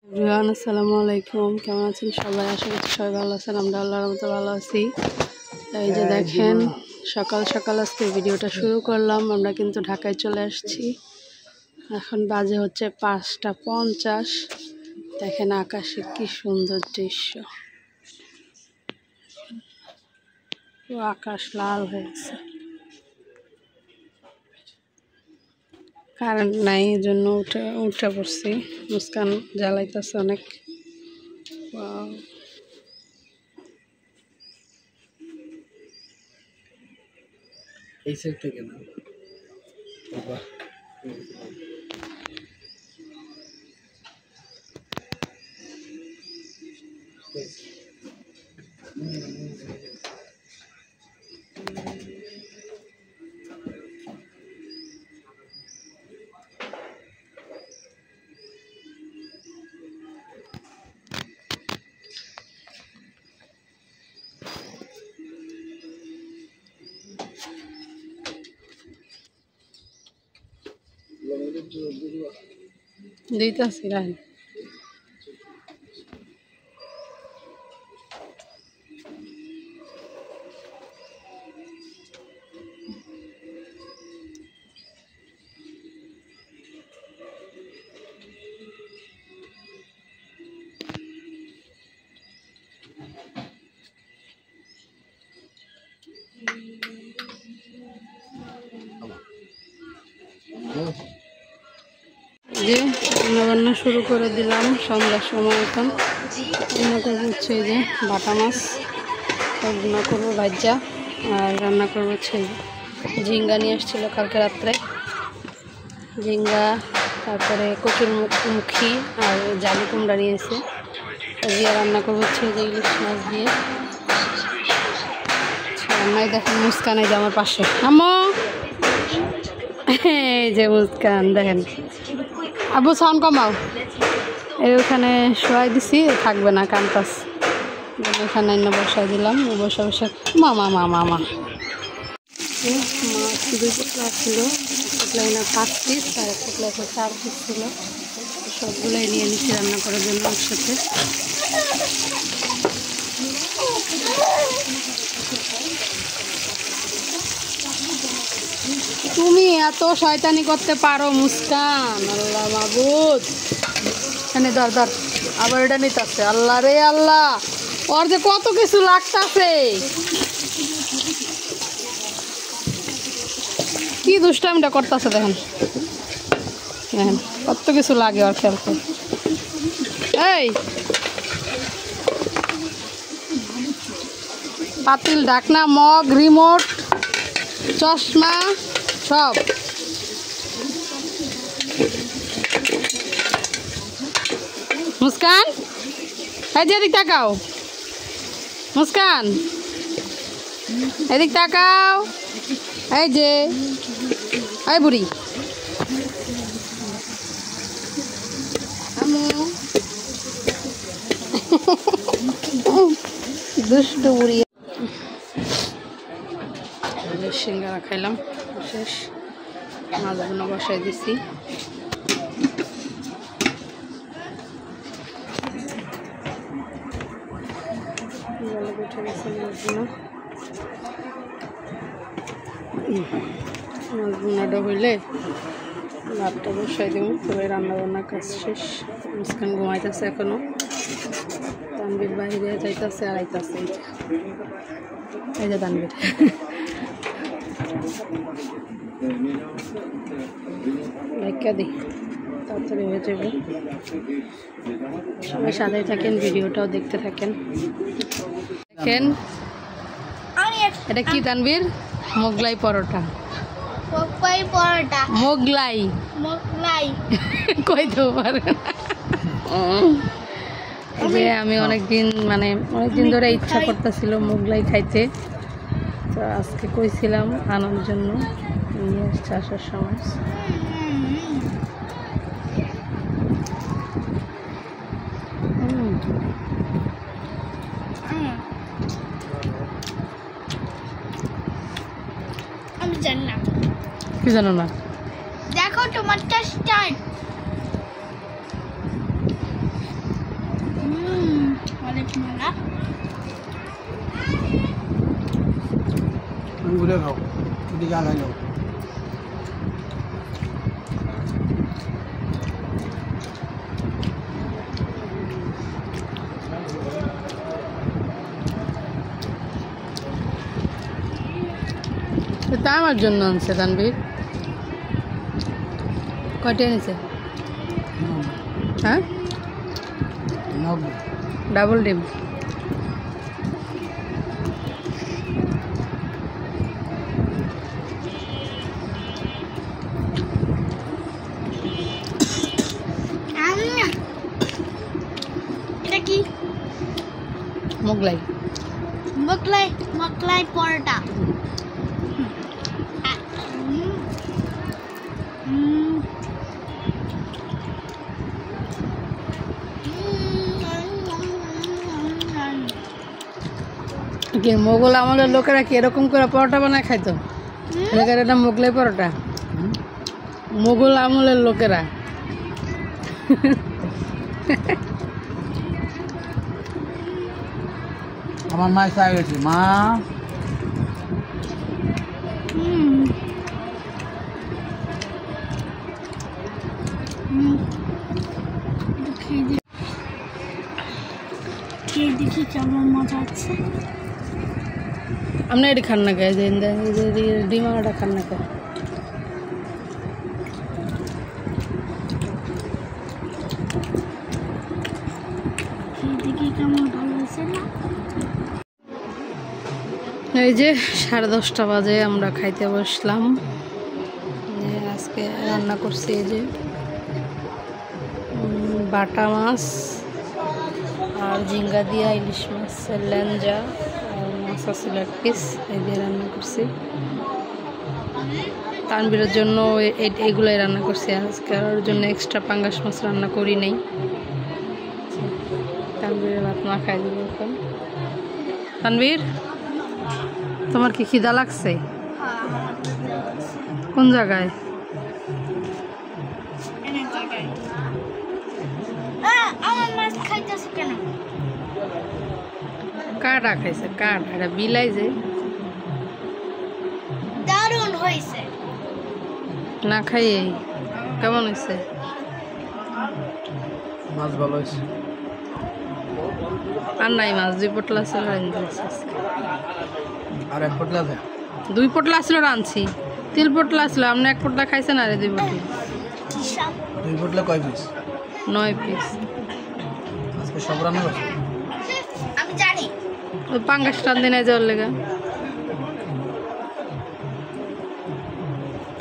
Everyone আসসালামু আলাইকুম, কেমন আছেন সবাই? আশা করছি সবাই ভালো আছেন। আমরা আল্লাহর রহমতে ভালো আছি। এই যে দেখেন, সকাল সকাল আজকে ভিডিওটা শুরু করলাম। আমরা কিন্তু ঢাকায় চলে আসছি। এখন বাজে হচ্ছে 5টা 50। দেখেন আকাশে কি সুন্দর দৃশ্য, আকাশ লাল হয়ে গেছে। কারেন্ট নাই, এই জন্য উঠে পড়ছি। মুস্কান জ্বালাইতেছে অনেক। এই সাইড থেকে না বাবা দিতেছি রান। যে রান্না শুরু করে দিলাম সন্ধ্যার সময়। এখন রান্না করবো হচ্ছে এই যে বাটা মাছ, রান্না করবো ভাজা, আর রান্না করবো হচ্ছে ঝিঙ্গা নিয়ে এসেছিলো কালকে রাত্রে, ঝিঙ্গা, তারপরে কচুরমুখী আর জালি কুমড়া নিয়েছে দিয়ে রান্না করবো হচ্ছে যে ইলিশ মাছ দিয়ে। রান্নায় দেখেন মুস্কান এই যে আমার পাশে। আম্মু, এই যে মুস্কান দেখেন। আবু সাউন্ড কমাও। ওখানে শোয়াই দিছি, থাকবে না কান্তাস, এখানে বসাই দিলাম। বসে বসে মামা মামা মামা মাছ 2 টুকরা ছিল, টুকলাই না 5 পিস, আর এক টুকলাই 4 পিস ছিল। সবগুলোই নিয়ে নিচ্ছি রান্না করার জন্য একসাথে। তুমি এত শয়তানি করতে পারো মুস্কান? আল্লাহ মাবুদ, এখানে ধর ধর, আবার এটা নিতেছে। আল্লাহ রে আল্লাহ, ওর যে কত কিছু লাগতেছে, কি দুষ্টামিটা করতেছে দেখেন। দেখেন কত কিছু লাগে ওর খেলতে। এই পাতিল, ঢাকনা, মগ, রিমোট, চশমা সব। মুস্কান, এই যে এদিক তাকাও। মুস্কান, এদিক তাকাও। এই যে এই বুড়ি, দুষ্টু বুড়ি। সিঙ্গারা খাইলাম, শেষ। মাছগুলো বসাই দিছি। মাছগুলো হইলে ভাতটা বসাই দেব। তবে রান্না বান্নার কাজ শেষ। মুস্কান ঘুমাইতেছে এখনো, তানবীর বাইরে যাইতেছে আর আইতেছে। এই যে তানবীর লাইকা দিই, তাড়াতাড়ি হয়ে যাবে। সবাই সাথেই থাকেন, ভিডিওটাও দেখতে থাকেন। দেখেন এটা কি তানবীর? মোগলাই পরোটা। মোগলাই কইতেও পারে না। যে আমি অনেকদিন ধরে ইচ্ছা করতেছিল মোগলাই খাইতে, তো আজকে কইছিলাম আনার জন্য, নিয়ে আসছে আসার সময়। আমি জানি না, কি জানো না? দেখো টমেটো স্টার্ট। তুমি ঘুরে খাও এদিকে আগাই যাও তা আমার জন্য আনছে তানবীর কয়টা এনেছে হ্যাঁ 90 ডাবল ডিম এটা কি মোগলাই মকলাই মকলাই পরোটা কি মোগল আমলের লোকেরা কি এরকম করে পরোটা বানায় খাইতো এলাকার এটা মোগলাই পরোটা মোগল আমলের লোকেরা আমার মা চাই গেছে মা খেয়ে দেখি কেমন মজা হচ্ছে আমরা এটি খান না খাই যে ডিমাটা খান না খাই খেয়ে দেখি কেমন ভালো হয়েছে না এই যে 10:30 বাজে আমরা খাইতে বসলাম আজকে রান্না করছি এই যে বাটা মাছ আর ঝিঙ্গা দিয়া ইলিশ মাছের লেঞ্জা আর মাছ আছিল এক পিস এই দিয়ে রান্না করছি তানবীরের জন্য এগুলাই রান্না করছি আজকে আর ওর জন্য এক্সট্রা পাঙ্গাস মাছ রান্না করি নাই তানবীরের ভাত মা খাই দিব এখন তানবীর তোমার কি খিদা লাগছে কোন জায়গায় আমার মাছ খাইতেছে কেন কাটা খাইছে কাঠ এটা বিলাই যে দারুণ হয়েছে না খাইয়ে কেমন হয়েছে মাছ ভালো হয়েছে আর নাই মাছ 2 পটলা ছিল আর এক পটলা দেয় 2 পটলা ছিল রাঁধছি 3 পটলা ছিল আপনি 1 পটলা খাইছেন আরে 2 পটলা হিসাব 2 পটলা কয় পিস 9 পিস আজকে সব রান্না করছো আমি জানি ওই পাঙ্গাস টান দিনে যাওয়ার লেগে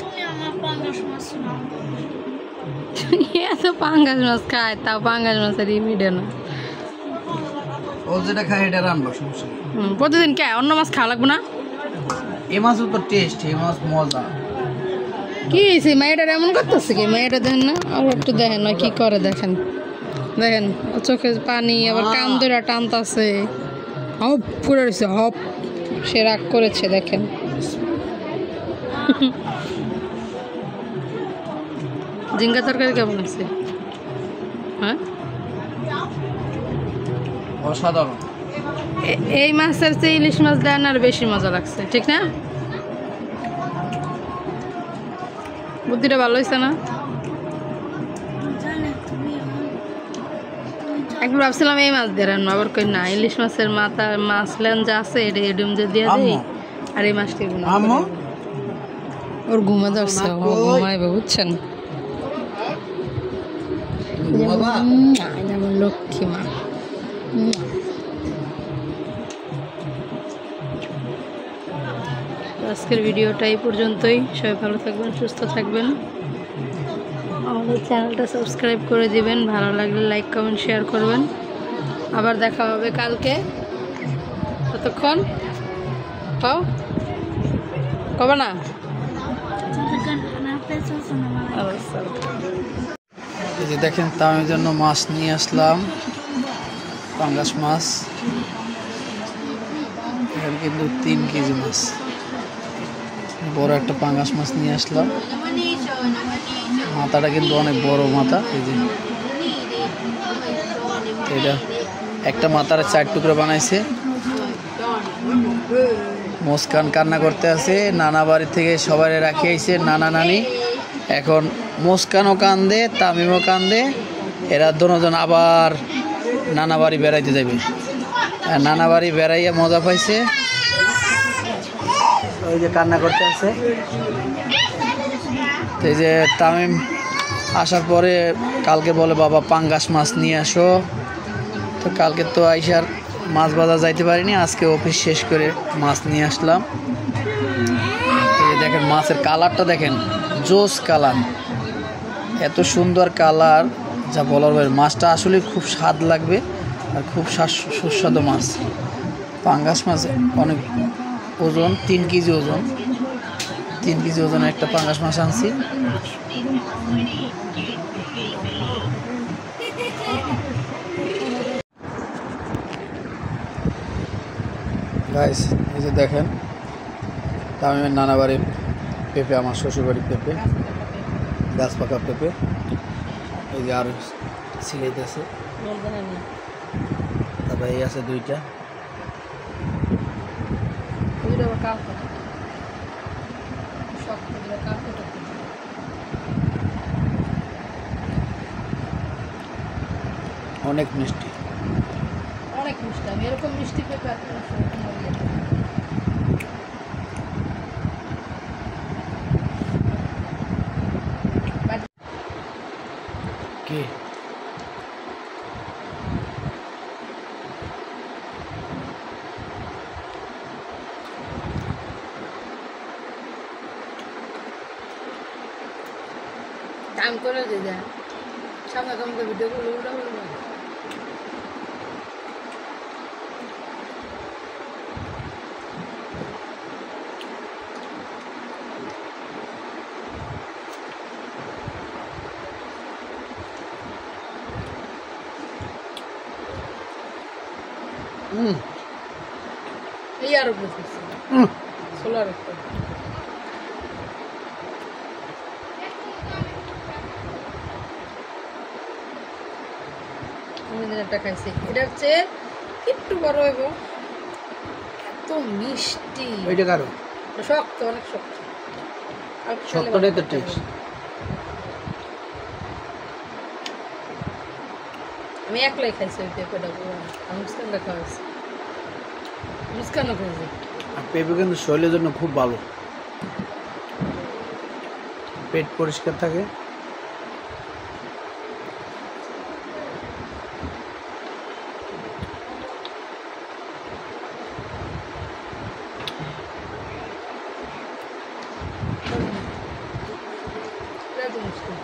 তুমি আমার পাঙ্গাস মাছ নাও এত পাঙ্গাস মাছ খায় তাও পাঙ্গাস মাছের ইমিডিয়া না ও যেটা খায় এটা রান্না সমস্যা প্রতিদিন কে অন্য মাছ খাওয়া লাগবে না এই মাছও তো টেস্ট এই মাছ মজা কি হয়েছে মেয়েটার এমন করতেছে কি মেয়েটা দেখেন না আর একটু দেখেন না কি করে দেখেন দেখেন চোখে পানি আবার কান ধরে টানতাছে হপ করে রয়েছে হপ সে রাগ করেছে দেখেন ঝিঙ্গা তরকারি কেমন আছে হ্যাঁ অসাধারণ এই মাছের চেয়ে ইলিশ মাছ দেন আর বেশি মজা লাগছে ঠিক না বুদ্ধিটা ভালো হয়েছে না জানে তুমি একবার ভাবছিলাম এই মাছ দিয়ে রান্না আবার কই না ইলিশ মাছের মাথা মাছ লেঞ্জা আছে এটা এডিম যে দিয়ে দিই আর এই মাছটি আম্মু ওর ঘুমা ধরছে ও ঘুমাইবে বুঝছেন বাবা আমার লক্ষ্মী মা আজকের ভিডিওটা এই পর্যন্তই সবাই ভালো থাকবেন সুস্থ থাকবেন আমাদের চ্যানেলটা সাবস্ক্রাইব করে দিবেন ভালো লাগলে লাইক কমেন্ট শেয়ার করবেন আবার দেখা হবে কালকে ততক্ষণ পাও কবে না এই যে দেখেন তামের জন্য মাছ নিয়ে আসলাম পাঙ্গাস মাছ এখানে কিন্তু 3 কেজি মাছ বড় একটা পাঙ্গাস মাছ নিয়ে আসলাম মাথাটা কিন্তু অনেক বড় মাথা এই যে এটা একটা মাথার 4 টুকরো বানাইছে মুস্কান কান্না করতে আছে, নানা বাড়ি থেকে সবাই রাখি আইছে নানা নানি। এখন মুস্কানও কান্দে, তামিমও কান্দে, এরা দুজন আবার নানা বাড়ি বেড়াইতে যাবে। নানা বাড়ি বেড়াইয়া মজা পাইছে, ওই যে কান্না করতে আছে। এই যে তামিম আসার পরে কালকে বলে বাবা পাঙ্গাস মাছ নিয়ে আসো, তো কালকে তো আইসার মাছ বাজার যাইতে পারিনি, আজকে অফিস শেষ করে মাছ নিয়ে আসলাম। এই যে দেখেন মাছের কালারটা দেখেন, জোস কালার, এত সুন্দর কালার যা বলার বাইরে। মাছটা আসলে খুব স্বাদ লাগবে আর খুব সুস্বাদু মাছ। পাঙ্গাস মাছ অনেক ওজন, 3 কেজি ওজন, 3 কেজি ওজনের একটা পাঙ্গাস মাছ আনছি। গাইস এই যে দেখেন তামিমের নানা বাড়ির পেঁপে, আমার শ্বশুরবাড়ির পেঁপে, গাছ পাকা পেঁপে। এই যে আরো সিলাইতেছে, তারপর এই আছে 2টা। অনেক মিষ্টি, অনেক মিষ্টি। আমি এরকম মিষ্টি পেঁপে কি কাম করে যে যা সামনে কাম করে ভিডিও গুলো উল্টা উল্টা এই আরো বুঝছি সোলার উপর একটা খাইছি। এটা হচ্ছে একটু বড় হইব, এত মিষ্টি। ওইটা কারো শক্ত, অনেক শক্ত। শক্তটাই তো টেস্ট। আমি একলাই খাইছি ওই পেঁপেটা, আমি মুস্কানটা খাওয়াইছি, মুস্কানও খাইছি। আর পেঁপে কিন্তু শরীরের জন্য খুব ভালো, পেট পরিষ্কার থাকে। এটা তো মুস্কান